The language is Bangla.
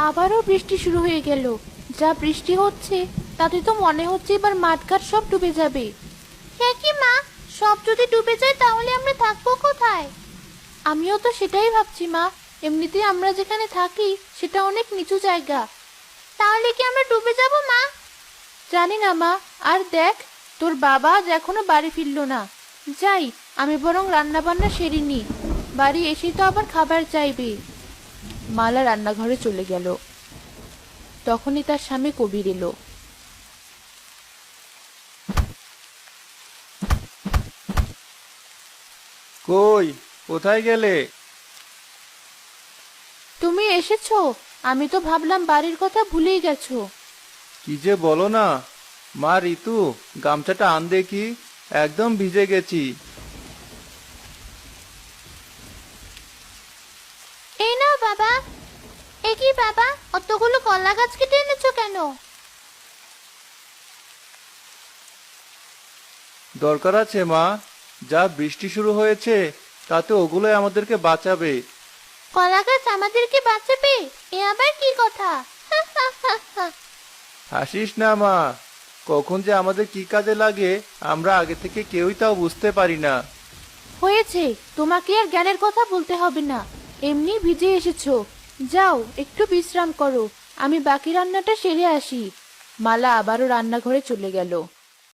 আবারও বৃষ্টি শুরু হয়ে গেল। যা বৃষ্টি হচ্ছে তাতে তো মনে হচ্ছে এবার মাঠঘাট সব ডুবে যাবে। সে কি মা, সব যদি ডুবে যায় তাহলে আমরা থাকবো কোথায়? আমিও তো সেটাই ভাবছি মা। এমনিতেই আমরা যেখানে থাকি সেটা অনেক নিচু জায়গা। তাহলে কি আমরা ডুবে যাব মা? জানি না মা। আর দেখ, তোর বাবা আজ এখনো বাড়ি ফিরলো না। যাই, আমি বরং রান্না বান্না সেরে নি। বাড়ি এসে তো আবার খাবার চাইবে। মালা রান্নাঘরে চলে গেল। তখনই তার স্বামী কবির এলো। কই, কোথায় গেলে? তুমি এসেছো? আমি তো ভাবলাম বাড়ির কথা ভুলেই গেছো। কি যে বলো না। মা ঋতু, গামছাটা আন দেখি, একদম ভিজে গেছি। এই নাও বাবা। এ কি বাবা, অতগুলো কলা গাছ কেটে এনেছো কেন? দরকার আছে মা, যা বৃষ্টি শুরু হয়েছে তাতে ওগুলোই আমাদেরকে বাঁচাবে। কলা গাছ আমাদেরকে বাঁচাবে? এ আবার কি কথা? হাসিস না মা, কখন যে আমাদের কি কাজে লাগে আমরা আগে থেকে কেউই তাও বুঝতে পারি না। হয়েছে, তোমাকে আর জ্ঞানের কথা বলতে হবে না। এমনি ভিজে এসেছো। যাও একটু বিশ্রাম করো, আমি বাকি রান্নাটা সেরে আসি। মালা আবারও রান্নাঘরে চলে গেল।